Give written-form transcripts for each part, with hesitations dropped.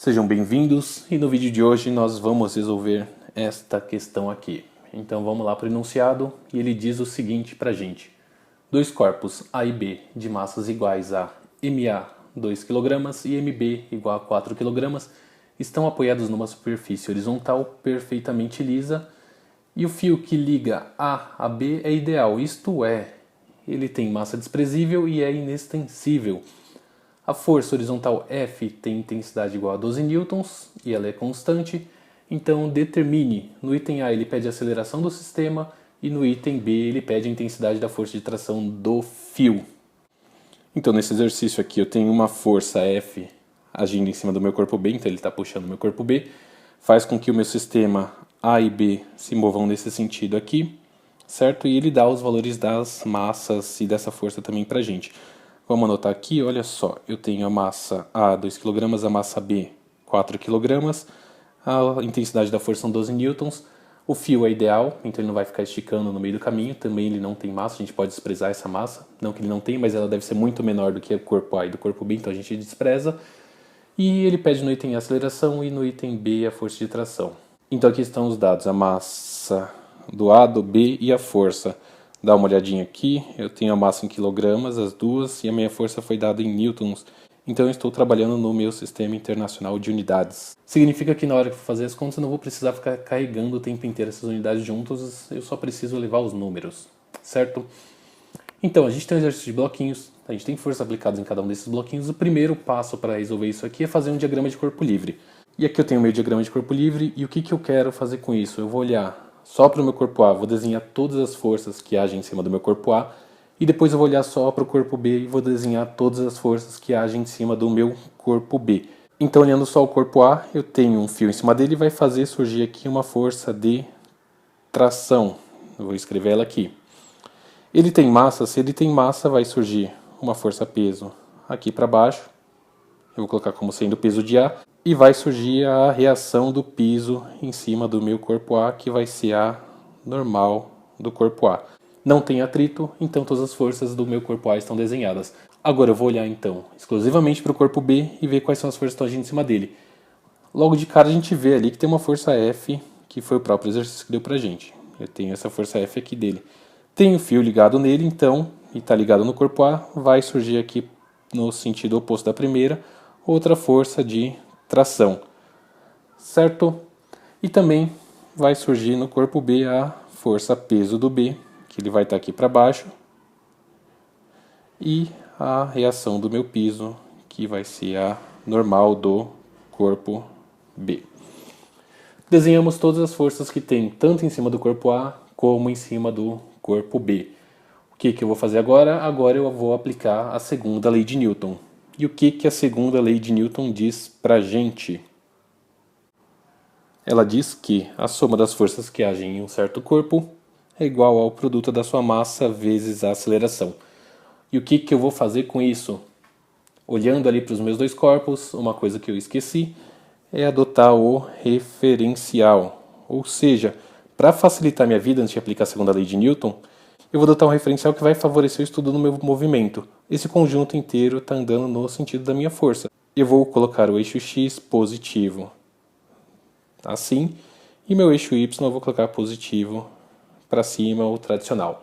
Sejam bem-vindos e no vídeo de hoje nós vamos resolver esta questão aqui. Então vamos lá para o enunciado e ele diz o seguinte para a gente. Dois corpos A e B de massas iguais a MA 2 kg e MB igual a 4 kg estão apoiados numa superfície horizontal perfeitamente lisa e o fio que liga A a B é ideal, isto é, ele tem massa desprezível e é inextensível. A força horizontal F tem intensidade igual a 12 newtons e ela é constante, então determine. No item A ele pede a aceleração do sistema e no item B ele pede a intensidade da força de tração do fio. Então nesse exercício aqui eu tenho uma força F agindo em cima do meu corpo B, então ele está puxando o meu corpo B, faz com que o meu sistema A e B se movam nesse sentido aqui, certo? E ele dá os valores das massas e dessa força também pra gente. Vamos anotar aqui, olha só, eu tenho a massa A 2 kg, a massa B 4 kg, a intensidade da força são 12 newtons, o fio é ideal, então ele não vai ficar esticando no meio do caminho, também ele não tem massa, a gente pode desprezar essa massa, não que ele não tenha, mas ela deve ser muito menor do que o corpo A e do corpo B, então a gente despreza. E ele pede no item A a aceleração e no item B a força de tração. Então aqui estão os dados, a massa do A, do B e a força. Dá uma olhadinha aqui, eu tenho a massa em quilogramas, as duas, e a minha força foi dada em newtons. Então eu estou trabalhando no meu sistema internacional de unidades. Significa que na hora que eu for fazer as contas eu não vou precisar ficar carregando o tempo inteiro essas unidades juntas, eu só preciso levar os números, certo? Então a gente tem um exercício de bloquinhos, a gente tem forças aplicadas em cada um desses bloquinhos. O primeiro passo para resolver isso aqui é fazer um diagrama de corpo livre. E aqui eu tenho o meu diagrama de corpo livre e o que eu quero fazer com isso? Eu vou olhar só para o meu corpo A, vou desenhar todas as forças que agem em cima do meu corpo A, e depois eu vou olhar só para o corpo B e vou desenhar todas as forças que agem em cima do meu corpo B. Então, olhando só o corpo A, eu tenho um fio em cima dele e vai fazer surgir aqui uma força de tração. Eu vou escrever ela aqui. Ele tem massa, se ele tem massa, vai surgir uma força-peso aqui para baixo. Eu vou colocar como sendo o peso de A. E vai surgir a reação do piso em cima do meu corpo A, que vai ser a normal do corpo A. Não tem atrito, então todas as forças do meu corpo A estão desenhadas. Agora eu vou olhar então exclusivamente para o corpo B e ver quais são as forças que estão agindo em cima dele. Logo de cara a gente vê ali que tem uma força F, que foi o próprio exercício que deu pra gente. Eu tenho essa força F aqui dele. Tem o fio ligado nele, então, e está ligado no corpo A, vai surgir aqui no sentido oposto da primeira, outra força de tração, certo? E também vai surgir no corpo B a força peso do B, que ele vai estar aqui para baixo, e a reação do meu piso, que vai ser a normal do corpo B. Desenhamos todas as forças que tem tanto em cima do corpo A como em cima do corpo B. O que eu vou fazer agora? Agora eu vou aplicar a segunda lei de Newton. E o que a segunda lei de Newton diz pra gente? Ela diz que a soma das forças que agem em um certo corpo é igual ao produto da sua massa vezes a aceleração. E o que eu vou fazer com isso? Olhando ali para os meus dois corpos, uma coisa que eu esqueci é adotar o referencial. Ou seja, para facilitar minha vida antes de aplicar a segunda lei de Newton, eu vou adotar um referencial que vai favorecer o estudo do meu movimento. Esse conjunto inteiro está andando no sentido da minha força. Eu vou colocar o eixo X positivo assim, e meu eixo Y eu vou colocar positivo para cima, o tradicional.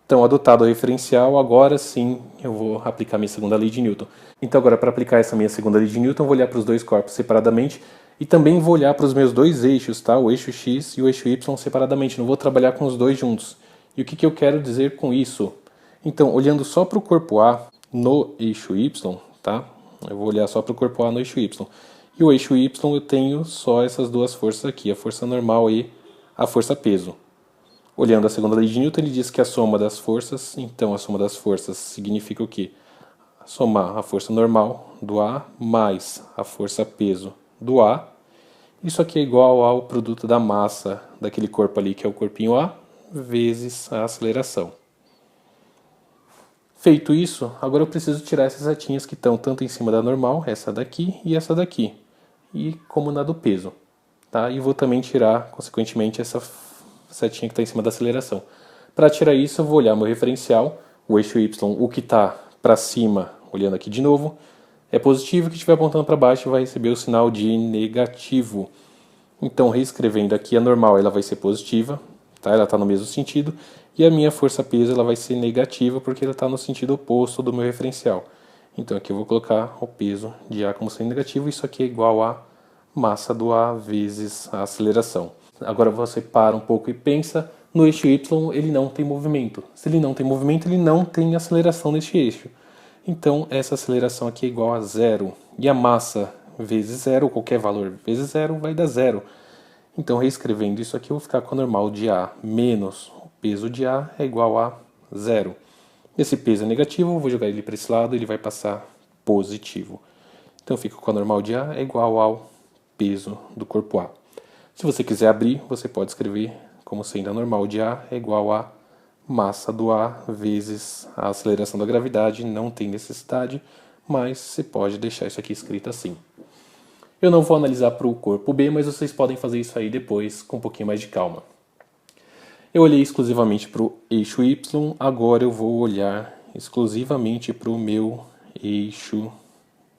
Então, adotado o referencial, agora sim eu vou aplicar minha segunda lei de Newton. Então agora, para aplicar essa minha segunda lei de Newton, eu vou olhar para os dois corpos separadamente e também vou olhar para os meus dois eixos, tá? O eixo X e o eixo Y separadamente, não vou trabalhar com os dois juntos. E o que eu quero dizer com isso? Então, olhando só para o corpo A no eixo Y, tá? Eu vou olhar só para o corpo A no eixo Y. E o eixo Y eu tenho só essas duas forças aqui, a força normal e a força peso. Olhando a segunda lei de Newton, ele diz que a soma das forças, então a soma das forças significa o quê? Somar a força normal do A mais a força peso do A. Isso aqui é igual ao produto da massa daquele corpo ali, que é o corpinho A, vezes a aceleração. Feito isso, agora eu preciso tirar essas setinhas que estão tanto em cima da normal, essa daqui e essa daqui, e como na do peso. Tá? E vou também tirar, consequentemente, essa setinha que está em cima da aceleração. Para tirar isso, eu vou olhar meu referencial, o eixo Y, o que está para cima, olhando aqui de novo, é positivo, o que estiver apontando para baixo vai receber o sinal de negativo. Então, reescrevendo aqui, a normal ela vai ser positiva, tá? Ela está no mesmo sentido, e a minha força-peso ela vai ser negativa porque ela está no sentido oposto do meu referencial. Então aqui eu vou colocar o peso de A como sendo negativo, isso aqui é igual a massa do A vezes a aceleração. Agora você para um pouco e pensa, no eixo Y ele não tem movimento. Se ele não tem movimento, ele não tem aceleração neste eixo. Então essa aceleração aqui é igual a zero. E a massa vezes zero, qualquer valor vezes zero, vai dar zero. Então reescrevendo isso aqui, eu vou ficar com a normal de A menos o peso de A é igual a zero. Esse peso é negativo, eu vou jogar ele para esse lado, ele vai passar positivo. Então fica com a normal de A é igual ao peso do corpo A. Se você quiser abrir, você pode escrever como sendo a normal de A é igual a massa do A vezes a aceleração da gravidade. Não tem necessidade, mas você pode deixar isso aqui escrito assim. Eu não vou analisar para o corpo B, mas vocês podem fazer isso aí depois com um pouquinho mais de calma. Eu olhei exclusivamente para o eixo Y, agora eu vou olhar exclusivamente para o meu eixo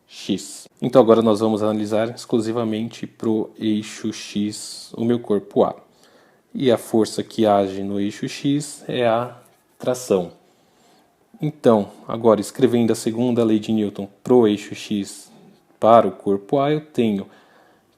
X. Então agora nós vamos analisar exclusivamente para o eixo X o meu corpo A. E a força que age no eixo X é a tração. Então, agora escrevendo a segunda lei de Newton para o eixo X para o corpo A, eu tenho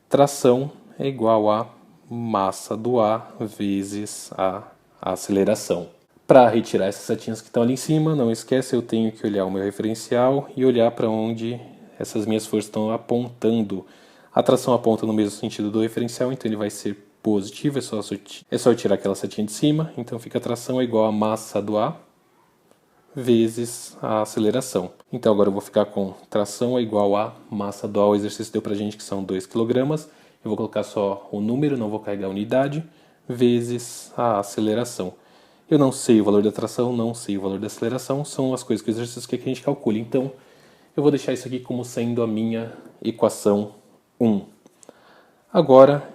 tração é igual a massa do A vezes a aceleração. Para retirar essas setinhas que estão ali em cima, não esquece, eu tenho que olhar o meu referencial e olhar para onde essas minhas forças estão apontando. A tração aponta no mesmo sentido do referencial, então ele vai ser positivo, é só eu tirar aquela setinha de cima, então fica a tração é igual a massa do A vezes a aceleração. Então agora eu vou ficar com tração é igual a massa do A, o exercício deu pra gente que são 2 kg, eu vou colocar só o número, não vou carregar a unidade, vezes a aceleração. Eu não sei o valor da tração, não sei o valor da aceleração, são as coisas que o exercício quer que a gente calcule. Então eu vou deixar isso aqui como sendo a minha equação 1. Agora,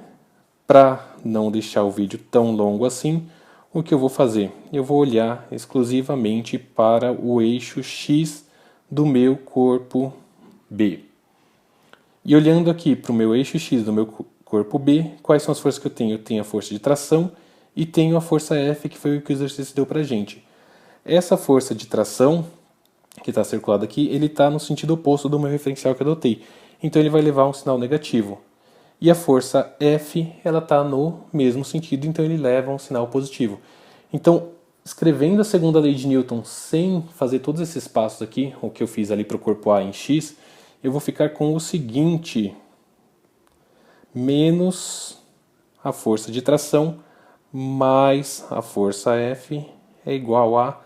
para não deixar o vídeo tão longo assim, o que eu vou fazer? Eu vou olhar exclusivamente para o eixo X do meu corpo B. E olhando aqui para o meu eixo X do meu corpo B, quais são as forças que eu tenho? Eu tenho a força de tração e tenho a força F, que foi o que o exercício deu para a gente. Essa força de tração, que está circulada aqui, ele está no sentido oposto do meu referencial que eu adotei. Então ele vai levar um sinal negativo. E a força F, ela está no mesmo sentido, então ele leva um sinal positivo. Então, escrevendo a segunda lei de Newton sem fazer todos esses passos aqui, o que eu fiz ali para o corpo A em X, eu vou ficar com o seguinte: menos a força de tração mais a força F é igual a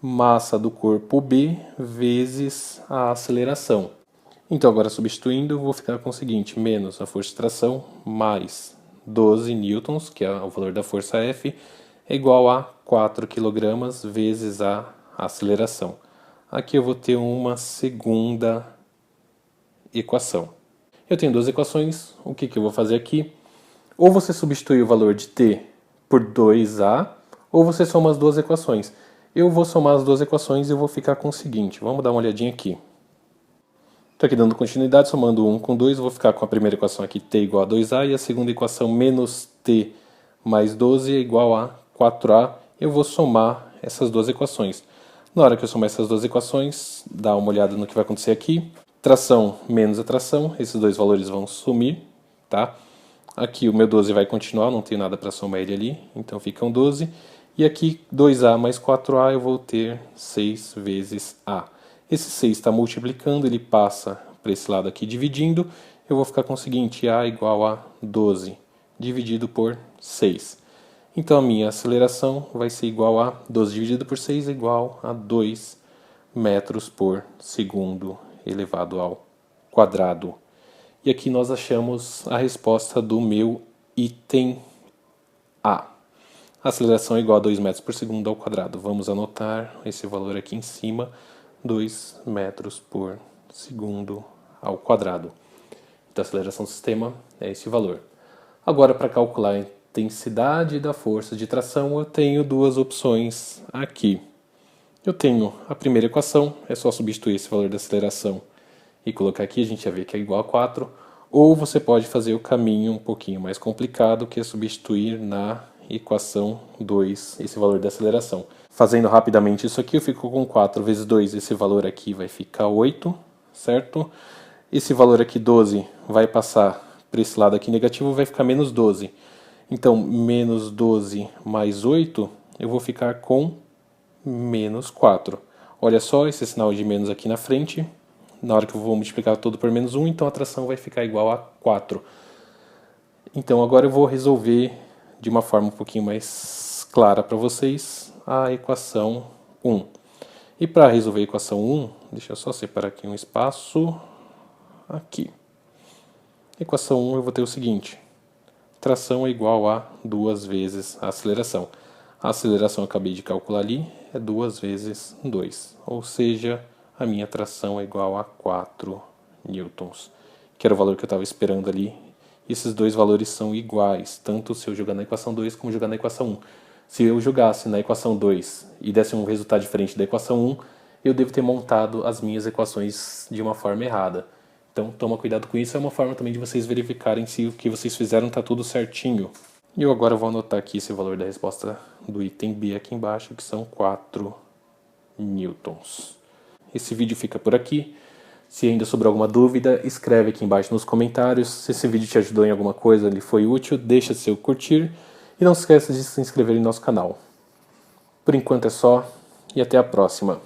massa do corpo B vezes a aceleração. Então agora substituindo, eu vou ficar com o seguinte: menos a força de tração mais 12 newtons, que é o valor da força F, é igual a 4 kg vezes a aceleração. Aqui eu vou ter uma segunda equação. Eu tenho duas equações, o que eu vou fazer aqui? Ou você substitui o valor de t por 2a, ou você soma as duas equações. Eu vou somar as duas equações e eu vou ficar com o seguinte, vamos dar uma olhadinha aqui. Estou aqui dando continuidade, somando 1 com 2, eu vou ficar com a primeira equação aqui, t igual a 2a, e a segunda equação, menos t mais 12 é igual a 4a. Eu vou somar essas duas equações. Na hora que eu somar essas duas equações, dá uma olhada no que vai acontecer aqui. Tração menos a tração, esses dois valores vão sumir, tá? Aqui o meu 12 vai continuar, não tenho nada para somar ele ali, então ficam 12. E aqui 2a mais 4a eu vou ter 6 vezes a. Esse 6 está multiplicando, ele passa para esse lado aqui dividindo. Eu vou ficar com o seguinte, a igual a 12 dividido por 6. Então a minha aceleração vai ser igual a 12 dividido por 6 é igual a 2 metros por segundo elevado ao quadrado. E aqui nós achamos a resposta do meu item A. A aceleração é igual a 2 metros por segundo ao quadrado. Vamos anotar esse valor aqui em cima, 2 metros por segundo ao quadrado. Então a aceleração do sistema é esse valor. Agora, para calcular a intensidade da força de tração, eu tenho duas opções aqui. Eu tenho a primeira equação, é só substituir esse valor da aceleração e colocar aqui, a gente já vê que é igual a 4. Ou você pode fazer o caminho um pouquinho mais complicado, que é substituir na equação 2 esse valor da aceleração. Fazendo rapidamente isso aqui, eu fico com 4 vezes 2, esse valor aqui vai ficar 8, certo? Esse valor aqui, 12, vai passar para esse lado aqui negativo, vai ficar menos 12. Então, menos 12 mais 8, eu vou ficar com menos 4. Olha só, esse sinal de menos aqui na frente. Na hora que eu vou multiplicar tudo por menos 1, então a tração vai ficar igual a 4. Então agora eu vou resolver de uma forma um pouquinho mais clara para vocês a equação 1. E para resolver a equação 1, deixa eu só separar aqui um espaço. Aqui. Equação 1 eu vou ter o seguinte. Tração é igual a 2 vezes a aceleração. A aceleração eu acabei de calcular ali, é 2 vezes 2. Ou seja, a minha tração é igual a 4 newtons. Que era o valor que eu estava esperando ali. Esses dois valores são iguais, tanto se eu jogar na equação 2 como jogar na equação 1. Se eu jogasse na equação 2 e desse um resultado diferente da equação 1, eu devo ter montado as minhas equações de uma forma errada. Então toma cuidado com isso, é uma forma também de vocês verificarem se o que vocês fizeram está tudo certinho. E eu agora vou anotar aqui esse valor da resposta do item B aqui embaixo, que são 4 newtons. Esse vídeo fica por aqui. Se ainda sobrou alguma dúvida, escreve aqui embaixo nos comentários. Se esse vídeo te ajudou em alguma coisa, ele foi útil, deixa seu curtir. E não se esqueça de se inscrever em nosso canal. Por enquanto é só, e até a próxima.